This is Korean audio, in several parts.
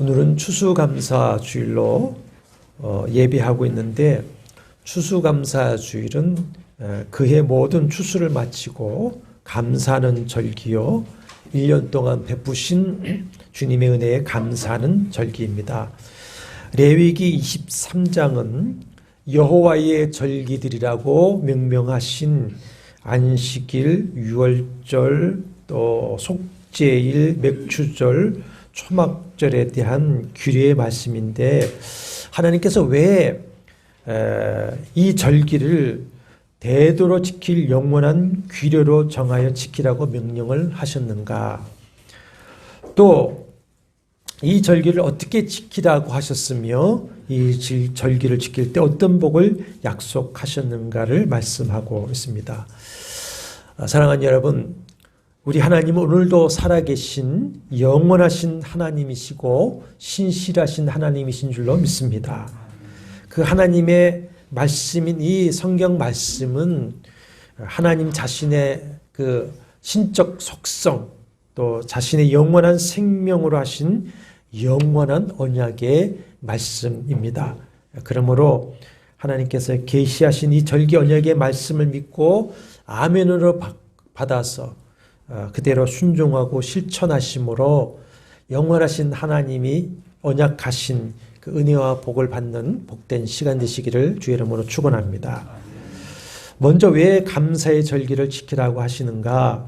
오늘은 추수감사주일로 예배하고 있는데, 추수감사주일은 그해 모든 추수를 마치고 감사하는 절기요, 1년 동안 베푸신 주님의 은혜에 감사하는 절기입니다. 레위기 23장은 여호와의 절기들이라고 명명하신 안식일, 유월절, 또 속죄일, 맥추절, 초막절에 대한 규례의 말씀인데, 하나님께서 왜 이 절기를 대도로 지킬 영원한 규례로 정하여 지키라고 명령을 하셨는가? 또 이 절기를 어떻게 지키라고 하셨으며 이 절기를 지킬 때 어떤 복을 약속하셨는가를 말씀하고 있습니다. 사랑하는 여러분, 우리 하나님은 오늘도 살아계신 영원하신 하나님이시고 신실하신 하나님이신 줄로 믿습니다. 그 하나님의 말씀인 이 성경 말씀은 하나님 자신의 그 신적 속성, 또 자신의 영원한 생명으로 하신 영원한 언약의 말씀입니다. 그러므로 하나님께서 계시하신 이 절기 언약의 말씀을 믿고 아멘으로 받아서 그대로 순종하고 실천하심으로 영원하신 하나님이 언약하신 그 은혜와 복을 받는 복된 시간 되시기를 주의 이름으로 축원합니다. 먼저 왜 감사의 절기를 지키라고 하시는가?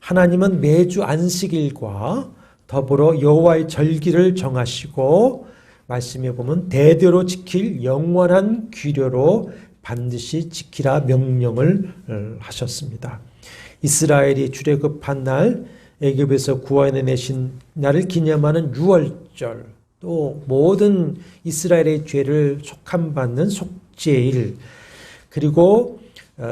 하나님은 매주 안식일과 더불어 여호와의 절기를 정하시고 말씀에 보면 대대로 지킬 영원한 규례로 반드시 지키라 명령을 하셨습니다. 이스라엘이 출애굽한 날, 애굽에서 구원해내신 날을 기념하는 유월절, 또 모든 이스라엘의 죄를 속함받는 속죄일, 그리고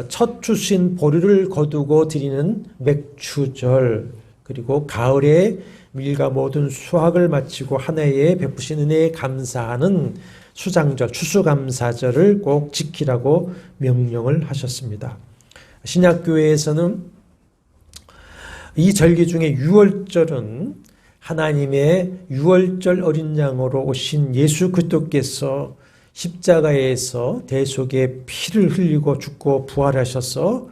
첫 추수인 보리를 거두고 드리는 맥추절, 그리고 가을에 밀과 모든 수확을 마치고 한 해에 베푸신 은혜에 감사하는 수장절, 추수감사절을 꼭 지키라고 명령을 하셨습니다. 신약교회에서는 이 절기 중에 유월절은 하나님의 유월절 어린 양으로 오신 예수 그리스도께서 십자가에서 대속의 피를 흘리고 죽고 부활하셔서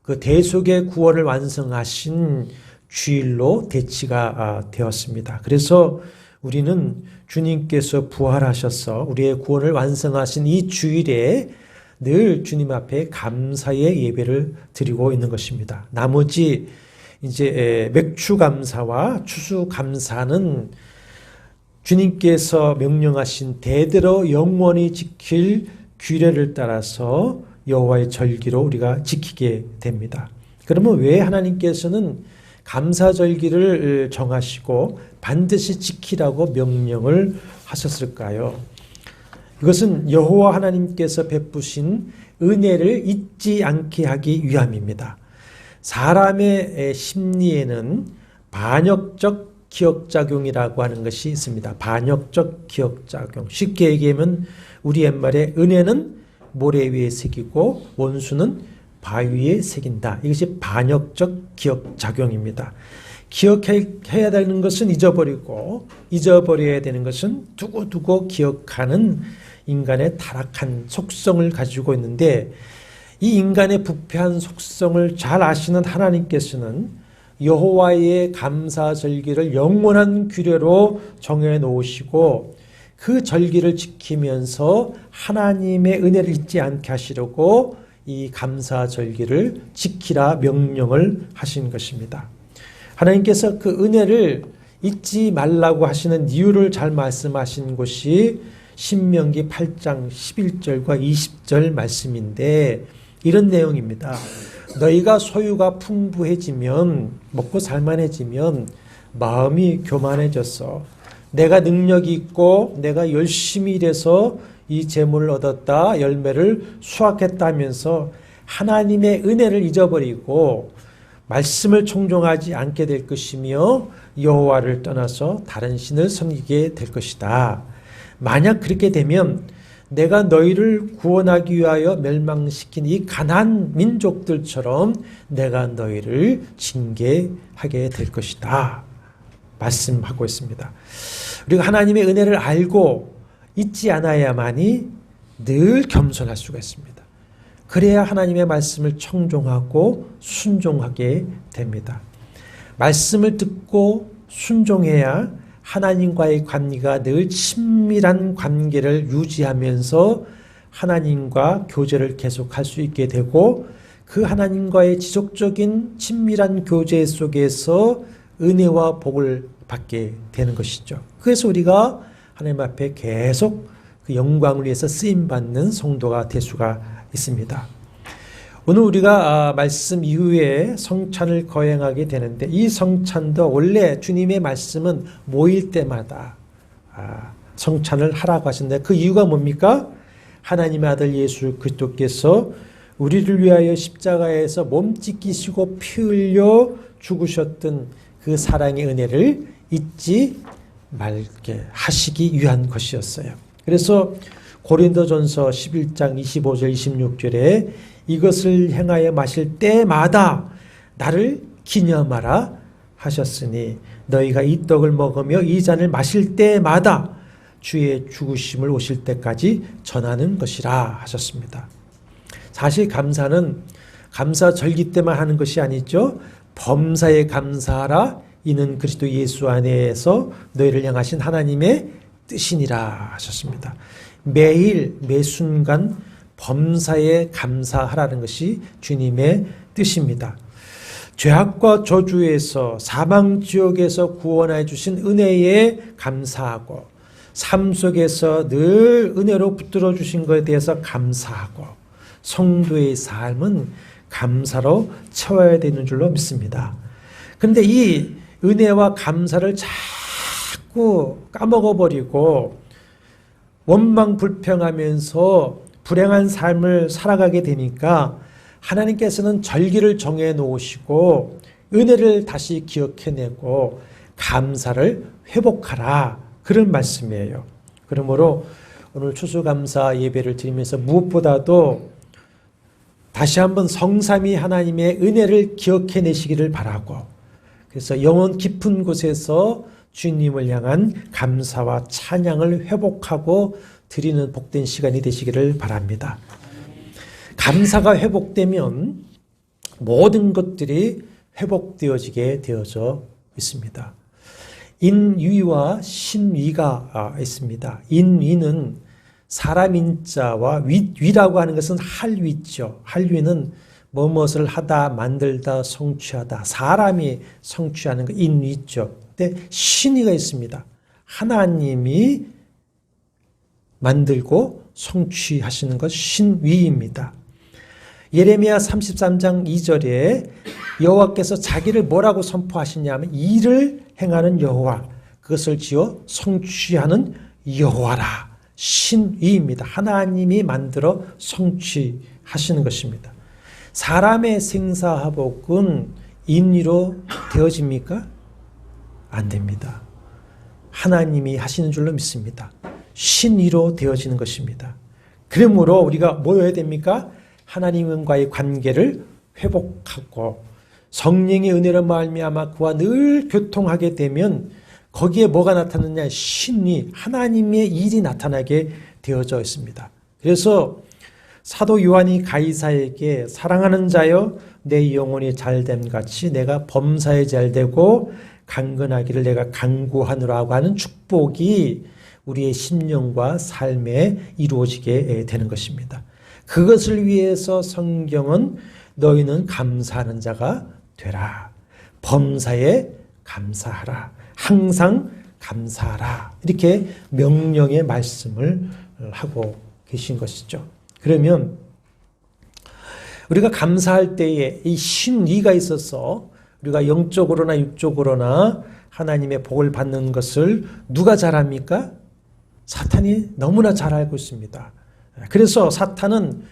그 대속의 구원을 완성하신 주일로 대치가 되었습니다. 그래서 우리는 주님께서 부활하셔서 우리의 구원을 완성하신 이 주일에 늘 주님 앞에 감사의 예배를 드리고 있는 것입니다. 나머지 이제 맥추감사와 추수감사는 주님께서 명령하신 대대로 영원히 지킬 규례를 따라서 여호와의 절기로 우리가 지키게 됩니다. 그러면 왜 하나님께서는 감사절기를 정하시고 반드시 지키라고 명령을 하셨을까요? 이것은 여호와 하나님께서 베푸신 은혜를 잊지 않게 하기 위함입니다. 사람의 심리에는 반역적 기억작용이라고 하는 것이 있습니다. 반역적 기억작용. 쉽게 얘기하면 우리 옛말에 은혜는 모래 위에 새기고 원수는 바위 위에 새긴다. 이것이 반역적 기억작용입니다. 기억해야 되는 것은 잊어버리고 잊어버려야 되는 것은 두고두고 기억하는 인간의 타락한 속성을 가지고 있는데, 이 인간의 부패한 속성을 잘 아시는 하나님께서는 여호와의 감사절기를 영원한 규례로 정해 놓으시고 그 절기를 지키면서 하나님의 은혜를 잊지 않게 하시려고 이 감사절기를 지키라 명령을 하신 것입니다. 하나님께서 그 은혜를 잊지 말라고 하시는 이유를 잘 말씀하신 곳이 신명기 8장 11절과 20절 말씀인데, 이런 내용입니다. 너희가 소유가 풍부해지면, 먹고 살만해지면 마음이 교만해져서 내가 능력이 있고 내가 열심히 일해서 이 재물을 얻었다, 열매를 수확했다면서 하나님의 은혜를 잊어버리고 말씀을 청종하지 않게 될 것이며 여호와를 떠나서 다른 신을 섬기게 될 것이다. 만약 그렇게 되면 내가 너희를 구원하기 위하여 멸망시킨 이 가나안 민족들처럼 내가 너희를 징계하게 될 것이다. 말씀하고 있습니다. 우리가 하나님의 은혜를 알고 잊지 않아야만이 늘 겸손할 수가 있습니다. 그래야 하나님의 말씀을 청종하고 순종하게 됩니다. 말씀을 듣고 순종해야 하나님과의 관계가 늘 친밀한 관계를 유지하면서 하나님과 교제를 계속할 수 있게 되고 그 하나님과의 지속적인 친밀한 교제 속에서 은혜와 복을 받게 되는 것이죠. 그래서 우리가 하나님 앞에 계속 그 영광을 위해서 쓰임받는 성도가 될 수가 있습니다. 오늘 우리가 말씀 이후에 성찬을 거행하게 되는데 이 성찬도 원래 주님의 말씀은 모일 때마다 성찬을 하라고 하셨는데 그 이유가 뭡니까? 하나님의 아들 예수 그리스도께서 우리를 위하여 십자가에서 몸 찢기시고 피 흘려 죽으셨던 그 사랑의 은혜를 잊지 말게 하시기 위한 것이었어요. 그래서 고린도전서 11장 25절 26절에 이것을 행하여 마실 때마다 나를 기념하라 하셨으니 너희가 이 떡을 먹으며 이 잔을 마실 때마다 주의 죽으심을 오실 때까지 전하는 것이라 하셨습니다. 사실 감사는 감사절기 때만 하는 것이 아니죠. 범사에 감사하라 이는 그리스도 예수 안에서 너희를 향하신 하나님의 뜻이니라 하셨습니다. 매일 매순간 범사에 감사하라는 것이 주님의 뜻입니다. 죄악과 저주에서 사망지옥에서 구원해 주신 은혜에 감사하고 삶 속에서 늘 은혜로 붙들어 주신 것에 대해서 감사하고 성도의 삶은 감사로 채워야 되는 줄로 믿습니다. 그런데 이 은혜와 감사를 자꾸 까먹어버리고 원망 불평하면서 불행한 삶을 살아가게 되니까 하나님께서는 절기를 정해 놓으시고 은혜를 다시 기억해내고 감사를 회복하라 그런 말씀이에요. 그러므로 오늘 추수감사 예배를 드리면서 무엇보다도 다시 한번 성삼위 하나님의 은혜를 기억해내시기를 바라고 그래서 영혼 깊은 곳에서 주님을 향한 감사와 찬양을 회복하고 드리는 복된 시간이 되시기를 바랍니다. 감사가 회복되면 모든 것들이 회복되어지게 되어져 있습니다. 인위와 신위가 있습니다. 인위는 사람 인자와 위라고 하는 것은 할위죠. 할위는 무엇을 하다, 만들다, 성취하다. 사람이 성취하는 것 인위죠. 근데 신위가 있습니다. 하나님이 만들고 성취하시는 것 신위입니다. 예레미야 33장 2절에 여호와께서 자기를 뭐라고 선포하시냐면 일을 행하는 여호와 그것을 지어 성취하는 여호와라. 신위입니다. 하나님이 만들어 성취하시는 것입니다. 사람의 생사화복은 인위로 되어집니까? 안 됩니다. 하나님이 하시는 줄로 믿습니다. 신위로 되어지는 것입니다. 그러므로 우리가 뭐 해야 됩니까? 하나님과의 관계를 회복하고 성령의 은혜로 말미암아 그와 늘 교통하게 되면 거기에 뭐가 나타나냐? 신위, 하나님의 일이 나타나게 되어져 있습니다. 그래서 사도 요한이 가이사에게 사랑하는 자여 내 영혼이 잘됨 같이 내가 범사에 잘되고 강건하기를 내가 간구하노라고 하는 축복이 우리의 심령과 삶에 이루어지게 되는 것입니다. 그것을 위해서 성경은 너희는 감사하는 자가 되라. 범사에 감사하라. 항상 감사하라. 이렇게 명령의 말씀을 하고 계신 것이죠. 그러면 우리가 감사할 때에 이 신위가 있어서 우리가 영적으로나 육적으로나 하나님의 복을 받는 것을 누가 잘 압니까? 사탄이 너무나 잘 알고 있습니다. 그래서 사탄은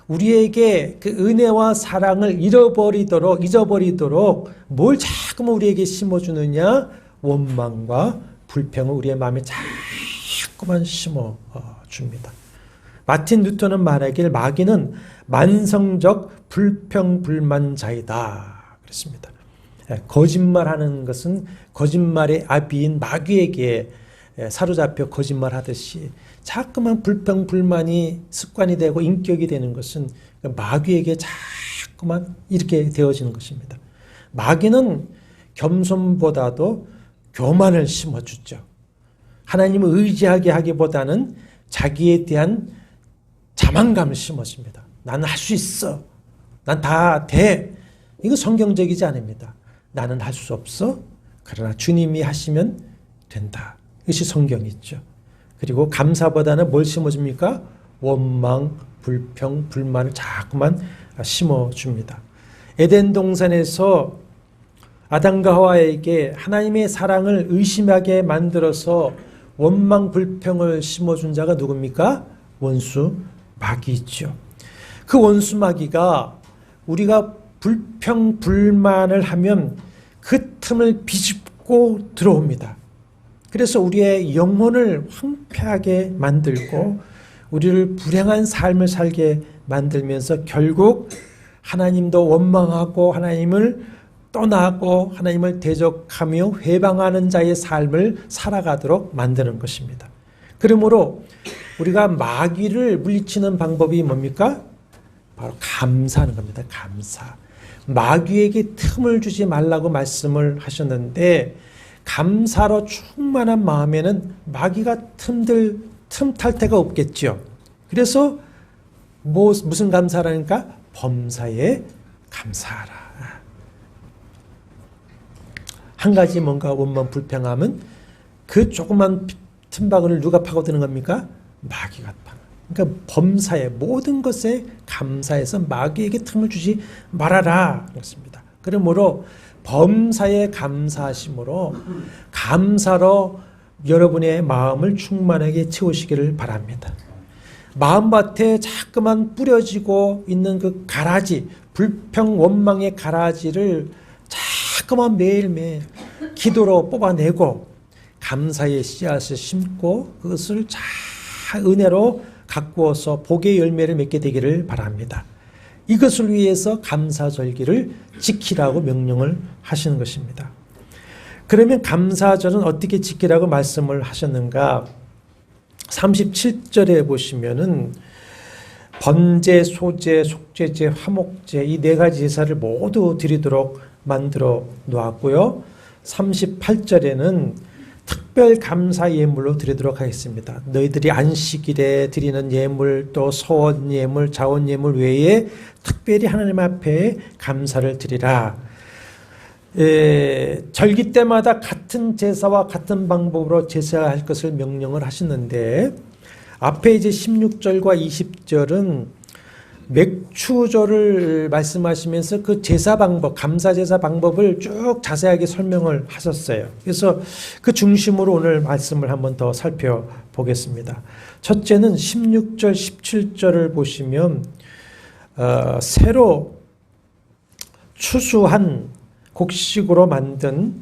우리에게 그 은혜와 사랑을 잊어버리도록 뭘 자꾸만 우리에게 심어주느냐? 원망과 불평을 우리의 마음에 자꾸만 심어줍니다. 마틴 루터는 말하길 마귀는 만성적 불평불만자이다 그랬습니다. 거짓말하는 것은 거짓말의 아비인 마귀에게 사로잡혀 거짓말하듯이 자꾸만 불평, 불만이 습관이 되고 인격이 되는 것은 마귀에게 자꾸만 이렇게 되어지는 것입니다. 마귀는 겸손보다도 교만을 심어주죠. 하나님을 의지하게 하기보다는 자기에 대한 자만감을 심어줍니다. 나는 할 수 있어. 난 다 돼. 이거 성경적이지 않습니다. 나는 할 수 없어. 그러나 주님이 하시면 된다. 이것이 성경이죠. 그리고 감사보다는 뭘 심어줍니까? 원망, 불평, 불만을 자꾸만 심어줍니다. 에덴 동산에서 아담과 하와에게 하나님의 사랑을 의심하게 만들어서 원망, 불평을 심어준 자가 누굽니까? 원수 마귀죠. 그 원수 마귀가 우리가 불평, 불만을 하면 그 틈을 비집고 들어옵니다. 그래서 우리의 영혼을 황폐하게 만들고 우리를 불행한 삶을 살게 만들면서 결국 하나님도 원망하고 하나님을 떠나고 하나님을 대적하며 회방하는 자의 삶을 살아가도록 만드는 것입니다. 그러므로 우리가 마귀를 물리치는 방법이 뭡니까? 바로 감사하는 겁니다. 감사. 마귀에게 틈을 주지 말라고 말씀을 하셨는데 감사로 충만한 마음에는 마귀가 틈탈 데가 없겠죠. 그래서 무슨 감사라니까? 범사에 감사하라. 한 가지 뭔가 원망 불평하면 그 조그만 틈바구니를 누가 파고드는 겁니까? 마귀가 파고. 그러니까 범사에 모든 것에 감사해서 마귀에게 틈을 주지 말아라. 그렇습니다. 그러므로 범사에 감사하심으로 감사로 여러분의 마음을 충만하게 채우시기를 바랍니다. 마음밭에 자꾸만 뿌려지고 있는 그 가라지, 불평 원망의 가라지를 자꾸만 매일매일 기도로 뽑아내고 감사의 씨앗을 심고 그것을 잘 은혜로 가꾸어서 복의 열매를 맺게 되기를 바랍니다. 이것을 위해서 감사절기를 지키라고 명령을 하시는 것입니다. 그러면 감사절은 어떻게 지키라고 말씀을 하셨는가? 37절에 보시면은 번제, 소제, 속죄제, 화목제 이 네 가지 제사를 모두 드리도록 만들어 놓았고요. 38절에는 특별 감사 예물로 드리도록 하겠습니다. 너희들이 안식일에 드리는 예물 또 소원 예물, 자원 예물 외에 특별히 하나님 앞에 감사를 드리라. 절기 때마다 같은 제사와 같은 방법으로 제사할 것을 명령을 하시는데 앞에 이제 16절과 20절은 맥추절을 말씀하시면서 그 제사 방법, 감사 제사 방법을 쭉 자세하게 설명을 하셨어요. 그래서 그 중심으로 오늘 말씀을 한번 더 살펴보겠습니다. 첫째는 16절, 17절을 보시면 새로 추수한 곡식으로 만든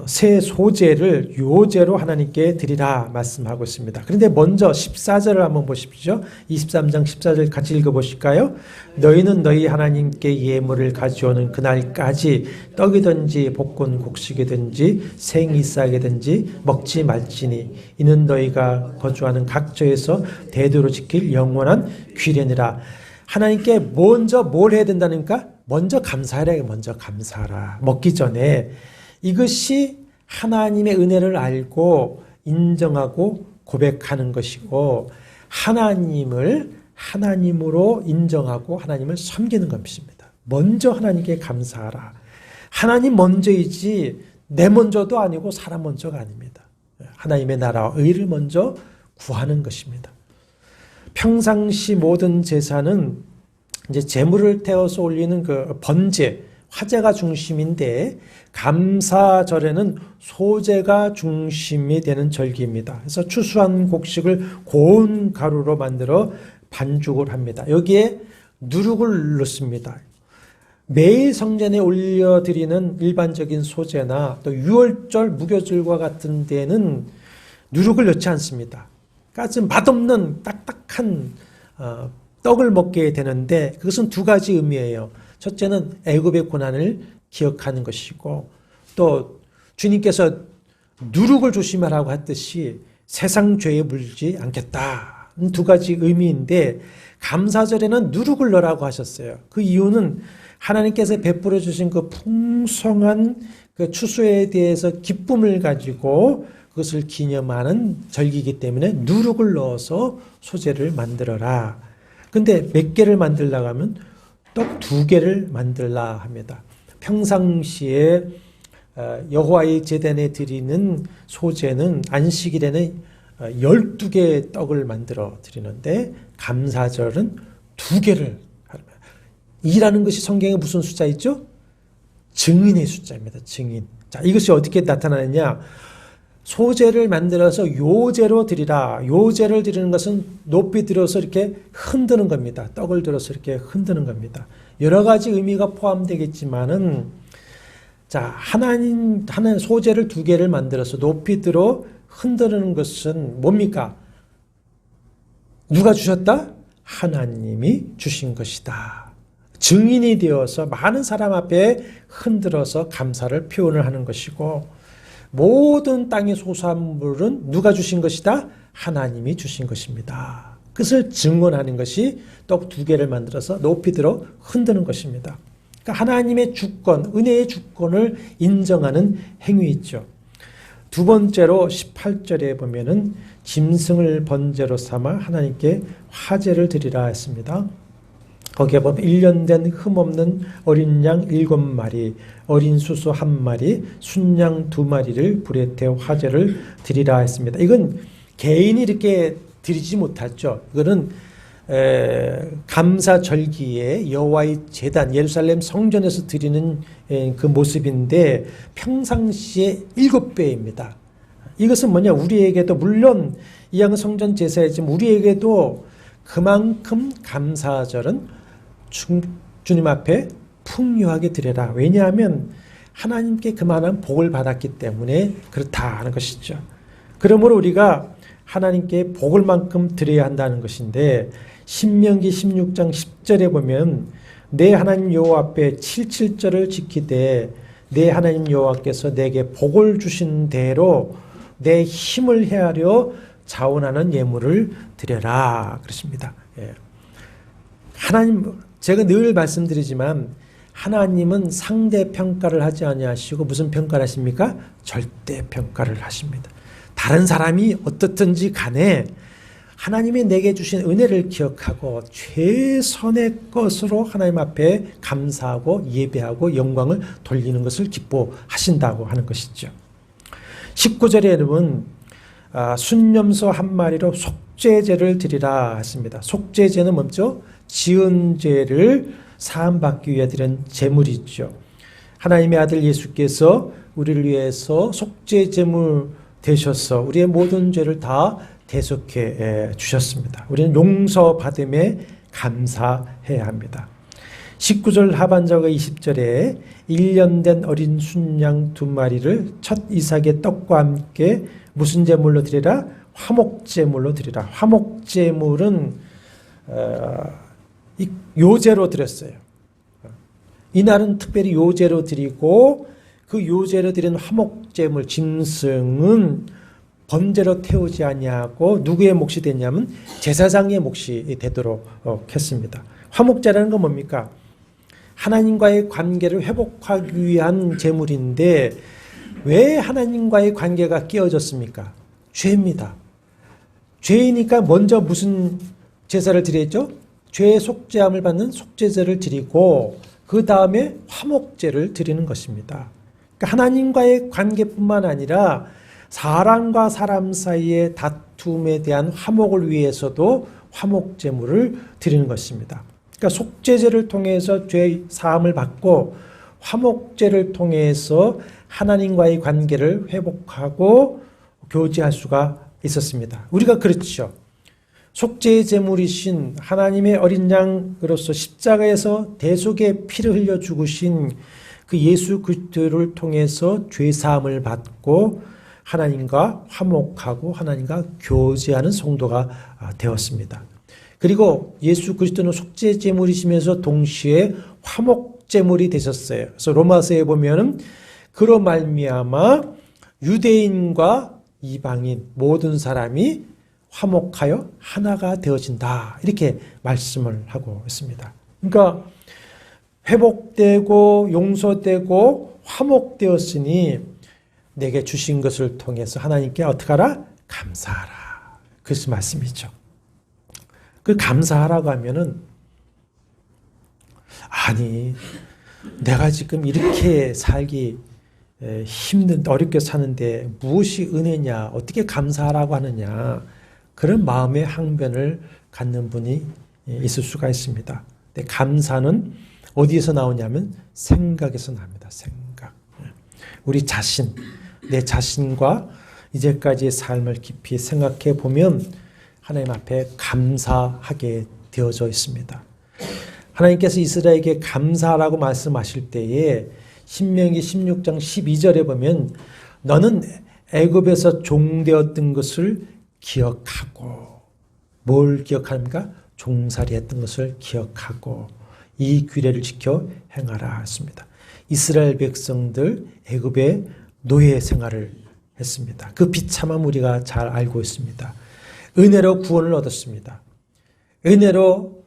새 소제를 요제로 하나님께 드리라 말씀하고 있습니다. 그런데 먼저 14절을 한번 보십시오. 23장 14절 같이 읽어보실까요? 너희는 너희 하나님께 예물을 가져오는 그날까지 떡이든지 볶은 곡식이든지 생이삭이든지 먹지 말지니 이는 너희가 거주하는 각처에서 대대로 지킬 영원한 규례니라. 하나님께 먼저 뭘 해야 된다니까? 먼저 감사하라. 먼저 감사하라. 먹기 전에 이것이 하나님의 은혜를 알고 인정하고 고백하는 것이고 하나님을 하나님으로 인정하고 하나님을 섬기는 것입니다. 먼저 하나님께 감사하라. 하나님 먼저이지 내 먼저도 아니고 사람 먼저가 아닙니다. 하나님의 나라와 의를 먼저 구하는 것입니다. 평상시 모든 제사는 이제 제물을 태워서 올리는 그 번제, 화제가 중심인데 감사절에는 소제가 중심이 되는 절기입니다. 그래서 추수한 곡식을 고운 가루로 만들어 반죽을 합니다. 여기에 누룩을 넣습니다. 매일 성전에 올려드리는 일반적인 소제나 또 유월절, 무교절과 같은 데는 누룩을 넣지 않습니다. 그러니까 맛없는 딱딱한 떡을 먹게 되는데 그것은 두 가지 의미예요. 첫째는 애굽의 고난을 기억하는 것이고, 또 주님께서 누룩을 조심하라고 했듯이 세상 죄에 물지 않겠다. 두 가지 의미인데, 감사절에는 누룩을 넣으라고 하셨어요. 그 이유는 하나님께서 베풀어 주신 그 풍성한 그 추수에 대해서 기쁨을 가지고 그것을 기념하는 절기이기 때문에 누룩을 넣어서 소제를 만들어라. 근데 몇 개를 만들려고 하면 떡 2개를 만들라 합니다. 평상시에 여호와의 제단에 드리는 소제는 안식일에는 12개의 떡을 만들어 드리는데 감사절은 2개를 하는 거예요. 2라는 것이 성경에 무슨 숫자있죠? 증인의 숫자입니다. 증인. 자, 이것이 어떻게 나타나느냐? 소제를 만들어서 요제로 드리라. 요제를 드리는 것은 높이 들어서 이렇게 흔드는 겁니다. 떡을 들어서 이렇게 흔드는 겁니다. 여러 가지 의미가 포함되겠지만은, 자, 하나님 소제를 2개를 만들어서 높이 들어 흔드는 것은 뭡니까? 누가 주셨다? 하나님이 주신 것이다. 증인이 되어서 많은 사람 앞에 흔들어서 감사를 표현을 하는 것이고, 모든 땅의 소산물은 누가 주신 것이다? 하나님이 주신 것입니다. 그것을 증언하는 것이 떡 2개를 만들어서 높이 들어 흔드는 것입니다. 그러니까 하나님의 주권, 은혜의 주권을 인정하는 행위이죠. 두 번째로 18절에 보면은 짐승을 번제로 삼아 하나님께 화제를 드리라 했습니다. 거기에 보면 1년 된 흠없는 어린 양 7마리, 어린 수소 1마리, 순양 2마리를 불에 태워 화제를 드리라 했습니다. 이건 개인이 이렇게 드리지 못하죠. 이거는 감사절기에 여호와의 제단, 예루살렘 성전에서 드리는 그 모습인데 평상시에 7배입니다. 이것은 뭐냐? 우리에게도 물론 이 양은 성전 제사이지만 우리에게도 그만큼 감사절은 주님 앞에 풍요하게 드려라. 왜냐하면 하나님께 그만한 복을 받았기 때문에 그렇다 하는 것이죠. 그러므로 우리가 하나님께 복을 만큼 드려야 한다는 것인데, 신명기 16장 10절에 보면 내 하나님 여호와 앞에 77절을 지키되 내 하나님 여호와께서 내게 복을 주신 대로 내 힘을 헤아려 자원하는 예물을 드려라 그렇습니다. 예. 하나님, 제가 늘 말씀드리지만 하나님은 상대 평가를 하지 아니하시고 무슨 평가를 하십니까? 절대 평가를 하십니다. 다른 사람이 어떻든지 간에 하나님이 내게 주신 은혜를 기억하고 최선의 것으로 하나님 앞에 감사하고 예배하고 영광을 돌리는 것을 기뻐하신다고 하는 것이죠. 19절에는 순염소 1마리로 속죄제를 드리라 했습니다. 속죄제는 뭐죠? 지은 죄를 사함받기 위해 드린 제물이죠. 하나님의 아들 예수께서 우리를 위해서 속죄제물 되셔서 우리의 모든 죄를 다 대속해 주셨습니다. 우리는 용서받음에 감사해야 합니다. 19절 하반절과 20절에 1년 된 어린 순양 2마리를 첫 이삭의 떡과 함께 무슨 제물로 드리라? 화목제물로 드리라. 화목제물은 요제로 드렸어요. 이날은 특별히 요제로 드리고, 그 요제로 드린 화목제물 짐승은 번제로 태우지 아니하고 누구의 몫이 됐냐면 제사장의 몫이 되도록 했습니다. 화목제라는 건 뭡니까? 하나님과의 관계를 회복하기 위한 제물인데 왜 하나님과의 관계가 깨어졌습니까? 죄입니다. 죄이니까 먼저 무슨 제사를 드렸죠? 죄의 속죄함을 받는 속죄제를 드리고 그 다음에 화목제를 드리는 것입니다. 그러니까 하나님과의 관계뿐만 아니라 사람과 사람 사이의 다툼에 대한 화목을 위해서도 화목제물을 드리는 것입니다. 그러니까 속죄제를 통해서 죄 사함을 받고 화목제를 통해서 하나님과의 관계를 회복하고 교제할 수가 있었습니다. 우리가 그렇죠. 속죄의 제물이신 하나님의 어린 양으로서 십자가에서 대속의 피를 흘려 죽으신 그 예수 그리스도를 통해서 죄 사함을 받고 하나님과 화목하고 하나님과 교제하는 성도가 되었습니다. 그리고 예수 그리스도는 속죄 제물이시면서 동시에 화목 속죄물이 되셨어요. 그래서 로마서에 보면은 그로 말미암아 유대인과 이방인 모든 사람이 화목하여 하나가 되어진다. 이렇게 말씀을 하고 있습니다. 그러니까 회복되고 용서되고 화목되었으니 내게 주신 것을 통해서 하나님께 어떻게 하라? 감사하라. 그것이 말씀이죠. 그 감사하라고 하면은 아니 내가 지금 이렇게 살기 힘든 어렵게 사는데 무엇이 은혜냐 어떻게 감사하라고 하느냐 그런 마음의 항변을 갖는 분이 있을 수가 있습니다. 근데 감사는 어디에서 나오냐면 생각에서 나옵니다. 생각. 우리 자신, 내 자신과 이제까지의 삶을 깊이 생각해 보면 하나님 앞에 감사하게 되어져 있습니다. 하나님께서 이스라엘에게 감사하라고 말씀하실 때에 신명기 16장 12절에 보면 너는 애굽에서 종되었던 것을 기억하고 뭘 기억합니까? 종살이했던 것을 기억하고 이 규례를 지켜 행하라 했습니다. 이스라엘 백성들 애굽의 노예 생활을 했습니다. 그 비참함 우리가 잘 알고 있습니다. 은혜로 구원을 얻었습니다. 은혜로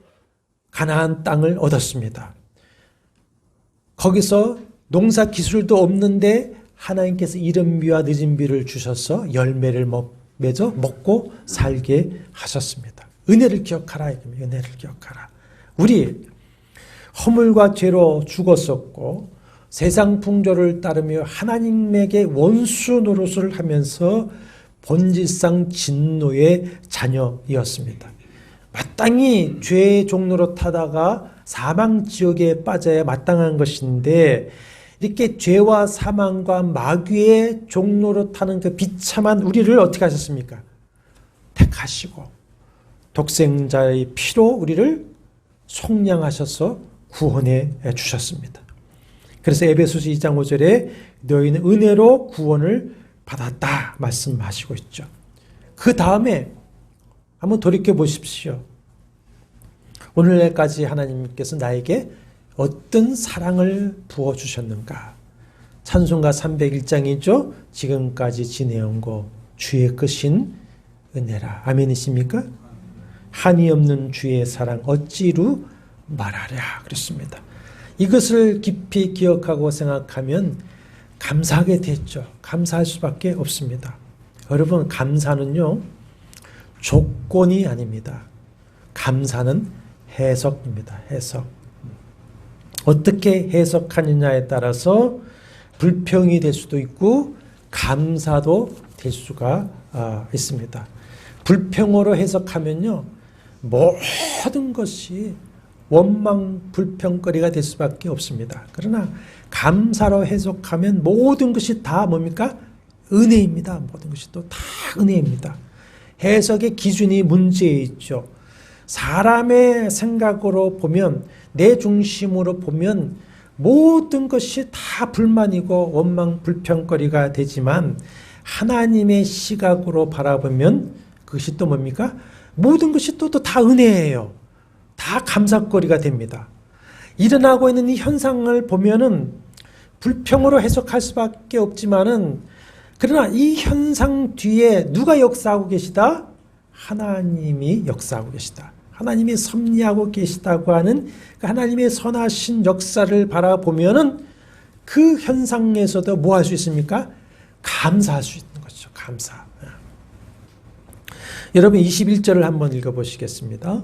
가나안 땅을 얻었습니다. 거기서 농사 기술도 없는데 하나님께서 이른 비와 늦은 비를 주셔서 열매를 맺어 먹고 살게 하셨습니다. 은혜를 기억하라. 은혜를 기억하라. 우리 허물과 죄로 죽었었고 세상 풍조를 따르며 하나님에게 원수 노릇을 하면서 본질상 진노의 자녀이었습니다. 마땅히 죄의 종로로 타다가 사망 지옥에 빠져야 마땅한 것인데 이렇게 죄와 사망과 마귀의 종로로 타는 그 비참한 우리를 어떻게 하셨습니까? 택하시고 독생자의 피로 우리를 속량하셔서 구원해 주셨습니다. 그래서 에베소서 2장 5절에 너희는 은혜로 구원을 받았다 말씀하시고 있죠. 그 다음에 한번 돌이켜 보십시오. 오늘날까지 하나님께서 나에게 어떤 사랑을 부어주셨는가? 찬송가 301장이죠. 지금까지 지내온 거 주의 크신 은혜라. 아멘이십니까? 한이 없는 주의 사랑 어찌루 말하랴 그랬습니다. 이것을 깊이 기억하고 생각하면 감사하게 됐죠. 감사할 수밖에 없습니다. 여러분 감사는요 조건이 아닙니다. 감사는 해석입니다. 해석. 어떻게 해석하느냐에 따라서 불평이 될 수도 있고 감사도 될 수가 있습니다. 불평으로 해석하면요 모든 것이 원망 불평거리가 될 수밖에 없습니다. 그러나 감사로 해석하면 모든 것이 다 뭡니까? 은혜입니다. 모든 것이 또 다 은혜입니다. 해석의 기준이 문제에 있죠. 사람의 생각으로 보면 내 중심으로 보면 모든 것이 다 불만이고 원망 불평거리가 되지만 하나님의 시각으로 바라보면 그것이 또 뭡니까? 모든 것이 또 다 은혜예요. 다 감사거리가 됩니다. 일어나고 있는 이 현상을 보면은 불평으로 해석할 수밖에 없지만은 그러나 이 현상 뒤에 누가 역사하고 계시다? 하나님이 역사하고 계시다. 하나님이 섭리하고 계시다고 하는 그 하나님의 선하신 역사를 바라보면은 그 현상에서도 뭐 할 수 있습니까? 감사할 수 있는 거죠. 감사. 여러분 21절을 한번 읽어보시겠습니다.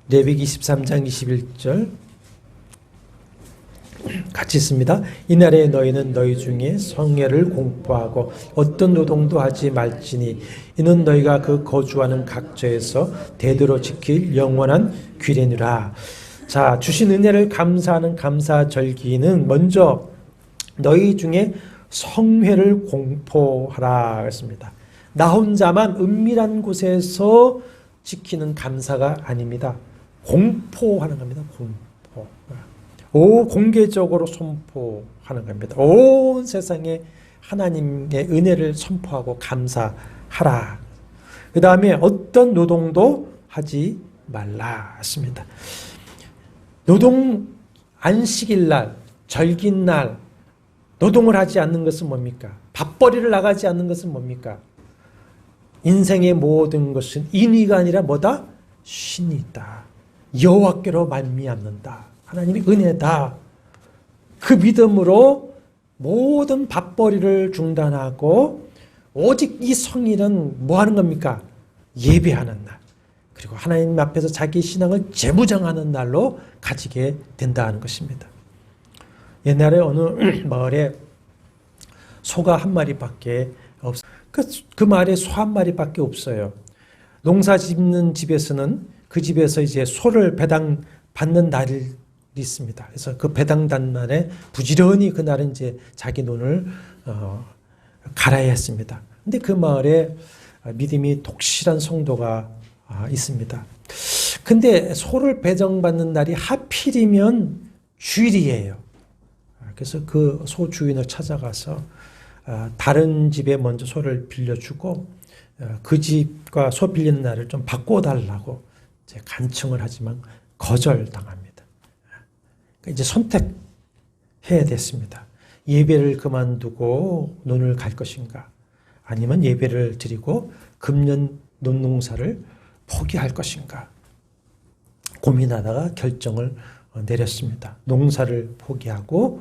레위기 23장 21절 같이 있습니다. 이날에 너희는 너희 중에 성례를 공포하고 어떤 노동도 하지 말지니 이는 너희가 그 거주하는 각처에서 대대로 지킬 영원한 규례니라. 자, 주신 은혜를 감사하는 감사절기는 먼저 너희 중에 성회를 공포하라 했습니다. 나 혼자만 은밀한 곳에서 지키는 감사가 아닙니다. 공포하는 겁니다. 공포. 공개적으로 선포하는 겁니다. 온 세상에 하나님의 은혜를 선포하고 감사하라. 그 다음에 어떤 노동도 하지 말라 했습니다. 노동 안식일 날, 절긴 날 노동을 하지 않는 것은 뭡니까? 밥벌이를 나가지 않는 것은 뭡니까? 인생의 모든 것은 인위가 아니라 뭐다? 신이 있다. 여호와께로 말미암는다. 하나님의 은혜다. 그 믿음으로 모든 밥벌이를 중단하고 오직 이 성일은 뭐 하는 겁니까? 예배하는 날. 그리고 하나님 앞에서 자기 신앙을 재무장하는 날로 가지게 된다는 것입니다. 옛날에 어느 마을에 소가 한 마리밖에 없어요. 그 마을에 소 한 마리밖에 없어요. 농사 짓는 집에서는 그 집에서 이제 소를 배당 받는 날이 있습니다. 그래서 그 배당단 날에 부지런히 그날은 이제 자기 논을 갈아야 했습니다. 근데 그 마을에 믿음이 독실한 성도가 있습니다. 근데 소를 배정받는 날이 하필이면 주일이에요. 그래서 그 소 주인을 찾아가서 다른 집에 먼저 소를 빌려주고 그 집과 소 빌리는 날을 좀 바꿔달라고 이제 간청을 하지만 거절당합니다. 그러니까 이제 선택해야 됐습니다. 예배를 그만두고 논을 갈 것인가, 아니면 예배를 드리고 금년 논농사를 포기할 것인가 고민하다가 결정을 내렸습니다. 농사를 포기하고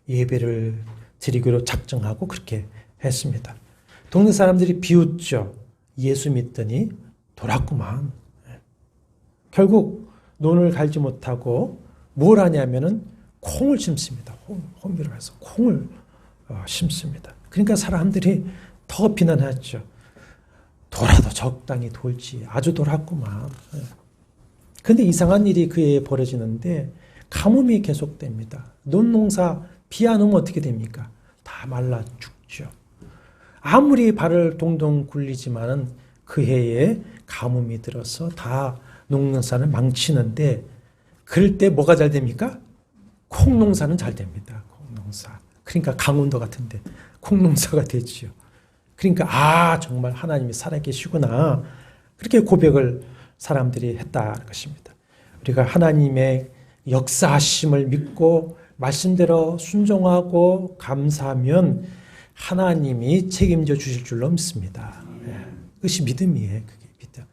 예배를 드리기로 작정하고 그렇게 했습니다. 동네 사람들이 비웃죠. 예수 믿더니 돌았구만. 결국 논을 갈지 못하고 뭘 하냐면은 콩을 심습니다. 혼비를 해서 콩을 심습니다. 그러니까 사람들이 더 비난했죠. 돌아도 적당히 돌지. 아주 돌았구만. 그런데 이상한 일이 그에 벌어지는데 가뭄이 계속됩니다. 논농사 비 안 오면 어떻게 됩니까? 다 말라 죽죠. 아무리 발을 동동 굴리지만은 그 해에 가뭄이 들어서 다 농사를 망치는데, 그럴 때 뭐가 잘 됩니까? 콩농사는 잘 됩니다. 콩농사. 그러니까 강원도 같은데 콩농사가 되지요. 그러니까 정말 하나님이 살아계시구나. 그렇게 고백을 사람들이 했다는 것입니다. 우리가 하나님의 역사하심을 믿고 말씀대로 순종하고 감사하면 하나님이 책임져 주실 줄로 믿습니다. 그것이 믿음이에요. 그게 믿음.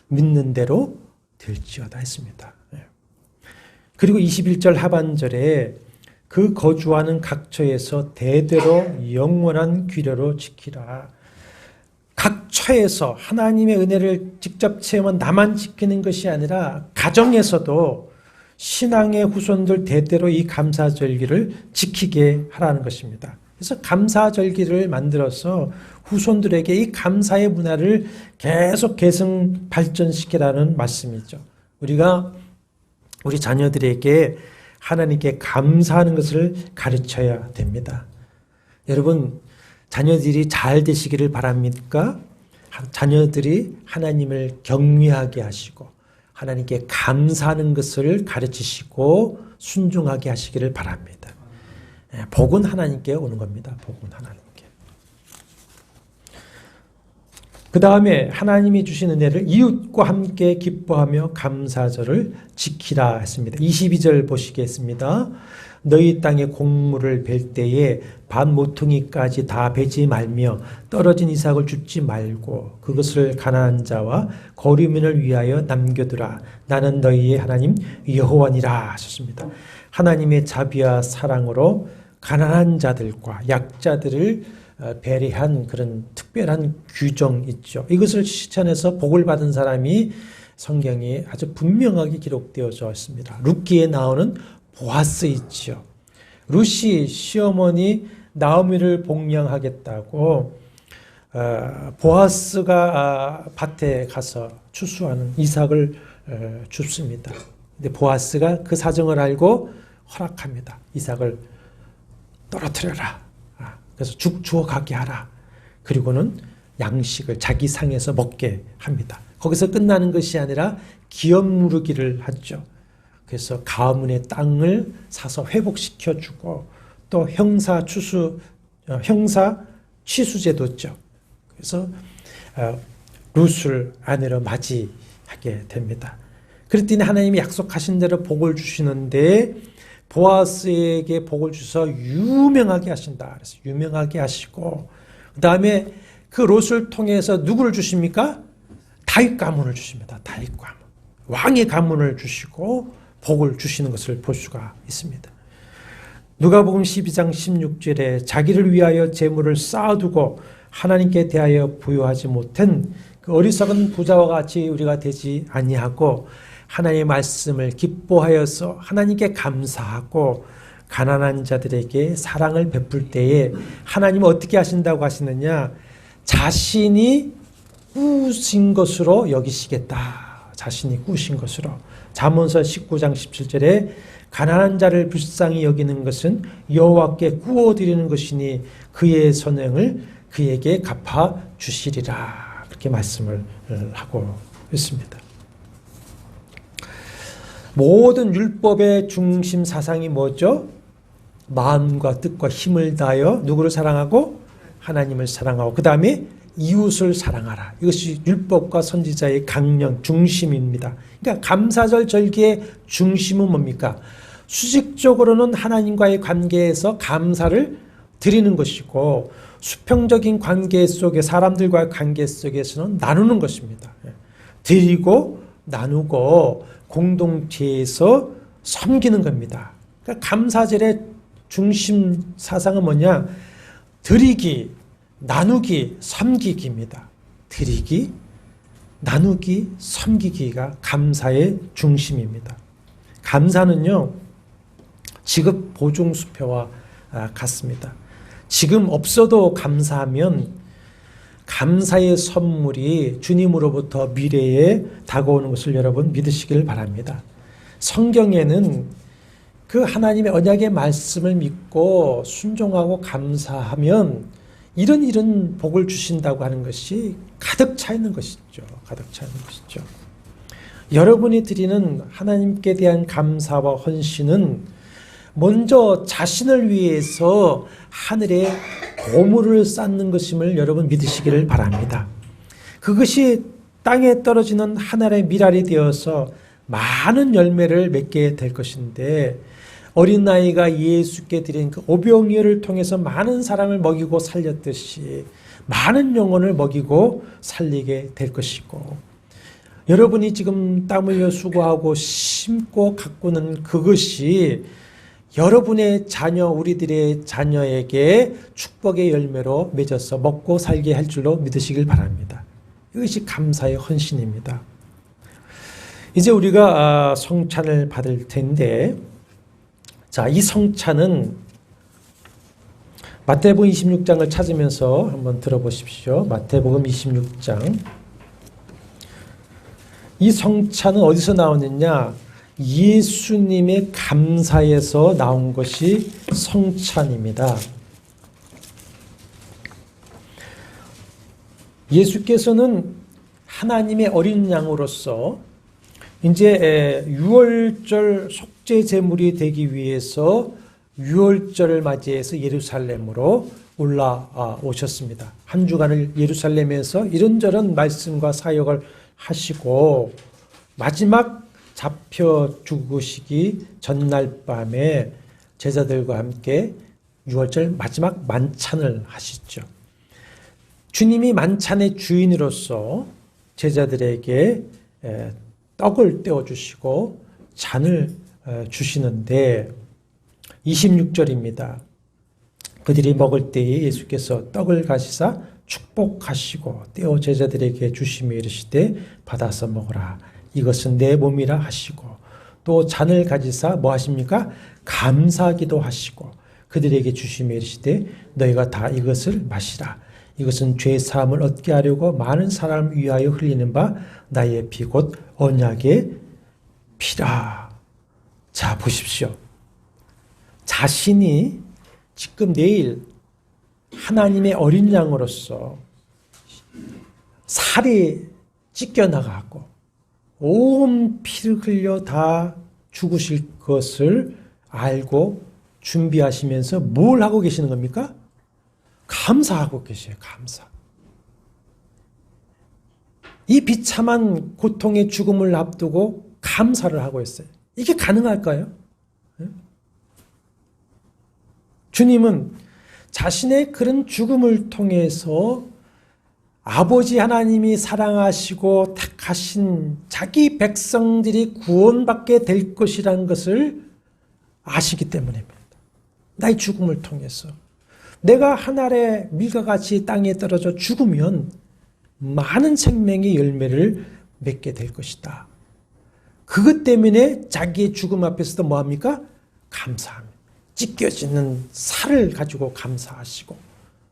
믿는 대로 될지어다 했습니다. 그리고 21절 하반절에 그 거주하는 각처에서 대대로 영원한 규례로 지키라. 각처에서 하나님의 은혜를 직접 체험한 나만 지키는 것이 아니라 가정에서도 신앙의 후손들 대대로 이 감사절기를 지키게 하라는 것입니다. 그래서 감사절기를 만들어서 후손들에게 이 감사의 문화를 계속 계승 발전시키라는 말씀이죠. 우리가 우리 자녀들에게 하나님께 감사하는 것을 가르쳐야 됩니다. 여러분, 자녀들이 잘 되시기를 바랍니까? 자녀들이 하나님을 경외하게 하시고 하나님께 감사하는 것을 가르치시고 순종하게 하시기를 바랍니다. 복은 하나님께 오는 겁니다. 복은 하나님께. 그 다음에 하나님이 주신 은혜를 이웃과 함께 기뻐하며 감사절을 지키라 했습니다. 22절 보시겠습니다. 너희 땅에 곡물을 벨 때에 반 모퉁이까지 다 베지 말며 떨어진 이삭을 줍지 말고 그것을 가난한 자와 거류민을 위하여 남겨두라. 나는 너희의 하나님 여호와니라 하셨습니다. 하나님의 자비와 사랑으로 가난한 자들과 약자들을 배려한 그런 특별한 규정 있죠. 이것을 실천해서 복을 받은 사람이 성경에 아주 분명하게 기록되어져 있습니다. 룻기에 나오는 보아스 있죠. 룻이 시어머니 나오미를 복양하겠다고 보아스가 밭에 가서 추수하는 이삭을 줍습니다. 근데 보아스가 그 사정을 알고 허락합니다. 이삭을 떨어뜨려라. 그래서 죽 주워 가게 하라. 그리고는 양식을 자기 상에서 먹게 합니다. 거기서 끝나는 것이 아니라 기업 누르기를 하죠. 그래서 가문의 땅을 사서 회복시켜 주고 또 형사 취수제도죠. 그래서 룻을 아내로 맞이하게 됩니다. 그랬더니 하나님이 약속하신 대로 복을 주시는데 보아스에게 복을 주셔서 유명하게 하신다. 그래서 유명하게 하시고, 그 다음에 그 롯을 통해서 누구를 주십니까? 다윗 가문을 주십니다. 다윗 가문. 왕의 가문을 주시고 복을 주시는 것을 볼 수가 있습니다. 누가복음 12장 16절에 자기를 위하여 재물을 쌓아두고 하나님께 대하여 부여하지 못한 그 어리석은 부자와 같이 우리가 되지 아니하고 하나님의 말씀을 기뻐하여서 하나님께 감사하고 가난한 자들에게 사랑을 베풀 때에 하나님은 어떻게 하신다고 하시느냐? 자신이 꾸신 것으로 여기시겠다. 자신이 꾸신 것으로. 잠언서 19장 17절에 가난한 자를 불쌍히 여기는 것은 여호와께 구워드리는 것이니 그의 선행을 그에게 갚아 주시리라. 그렇게 말씀을 하고 있습니다. 모든 율법의 중심 사상이 뭐죠? 마음과 뜻과 힘을 다하여 누구를 사랑하고? 하나님을 사랑하고 그 다음에 이웃을 사랑하라. 이것이 율법과 선지자의 강령, 중심입니다. 그러니까 감사절 절기의 중심은 뭡니까? 수직적으로는 하나님과의 관계에서 감사를 드리는 것이고 수평적인 관계 속에 사람들과의 관계 속에서는 나누는 것입니다. 드리고 나누고 공동체에서 섬기는 겁니다. 그러니까 감사절의 중심 사상은 뭐냐? 드리기, 나누기, 섬기기입니다. 드리기, 나누기, 섬기기가 감사의 중심입니다. 감사는요, 지급 보증 수표와 같습니다. 지금 없어도 감사하면 감사의 선물이 주님으로부터 미래에 다가오는 것을 여러분 믿으시길 바랍니다. 성경에는 그 하나님의 언약의 말씀을 믿고 순종하고 감사하면 이런 복을 주신다고 하는 것이 가득 차 있는 것이죠. 가득 차 있는 것이죠. 여러분이 드리는 하나님께 대한 감사와 헌신은 먼저 자신을 위해서 하늘에 보물을 쌓는 것임을 여러분 믿으시기를 바랍니다. 그것이 땅에 떨어지는 하늘의 밀알이 되어서 많은 열매를 맺게 될 것인데 어린아이가 예수께 드린 그 오병이어를 통해서 많은 사람을 먹이고 살렸듯이 많은 영혼을 먹이고 살리게 될 것이고 여러분이 지금 땀 흘려 수고하고 심고 가꾸는 그것이 여러분의 자녀, 우리들의 자녀에게 축복의 열매로 맺어서 먹고 살게 할 줄로 믿으시길 바랍니다. 이것이 감사의 헌신입니다. 이제 우리가 성찬을 받을 텐데 자, 이 성찬은 마태복음 26장을 찾으면서 한번 들어보십시오. 마태복음 26장. 이 성찬은 어디서 나오느냐? 예수님의 감사에서 나온 것이 성찬입니다. 예수께서는 하나님의 어린 양으로서 이제 유월절 속죄 제물이 되기 위해서 유월절을 맞이해서 예루살렘으로 올라오셨습니다. 한 주간을 예루살렘에서 이런저런 말씀과 사역을 하시고 마지막 잡혀 죽으시기 전날 밤에 제자들과 함께 유월절 마지막 만찬을 하시죠. 주님이 만찬의 주인으로서 제자들에게 떡을 떼어주시고 잔을 주시는데 26절입니다. 그들이 먹을 때에 예수께서 떡을 가시사 축복하시고 떼어 제자들에게 주시며 이르시되 받아서 먹으라. 이것은 내 몸이라 하시고 또 잔을 가지사 뭐 하십니까? 감사하기도 하시고 그들에게 주시며 이르시되 너희가 다 이것을 마시라. 이것은 죄 사함을 얻게 하려고 많은 사람을 위하여 흘리는 바 나의 피 곧 언약의 피라. 자, 보십시오. 자신이 지금 내일 하나님의 어린 양으로서 살이 찢겨나가고 온 피를 흘려 다 죽으실 것을 알고 준비하시면서 뭘 하고 계시는 겁니까? 감사하고 계세요. 감사. 이 비참한 고통의 죽음을 앞두고 감사를 하고 있어요. 이게 가능할까요? 주님은 자신의 그런 죽음을 통해서 아버지 하나님이 사랑하시고 택하신 자기 백성들이 구원받게 될 것이라는 것을 아시기 때문입니다. 나의 죽음을 통해서 내가 한 알의 밀과 같이 땅에 떨어져 죽으면 많은 생명의 열매를 맺게 될 것이다. 그것 때문에 자기의 죽음 앞에서도 뭐합니까? 감사합니다. 찢겨지는 살을 가지고 감사하시고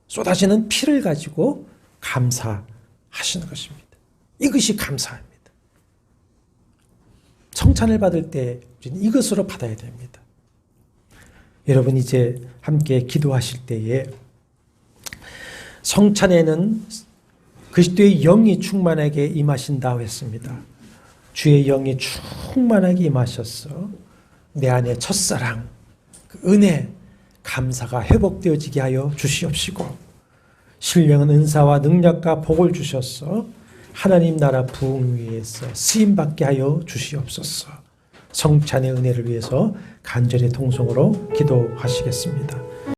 쏟아지는 피를 가지고 감사하시는 것입니다. 이것이 감사입니다. 성찬을 받을 때 우리는 이것으로 받아야 됩니다. 여러분 이제 함께 기도하실 때에 성찬에는 그리스도의 영이 충만하게 임하신다고 했습니다. 주의 영이 충만하게 임하셔서 내 안에 첫사랑, 그 은혜, 감사가 회복되어지게 하여 주시옵시고 신령한 은사와 능력과 복을 주셔서 하나님 나라 부흥 위에서 쓰임받게 하여 주시옵소서. 성찬의 은혜를 위해서 간절히 통성으로 기도하시겠습니다.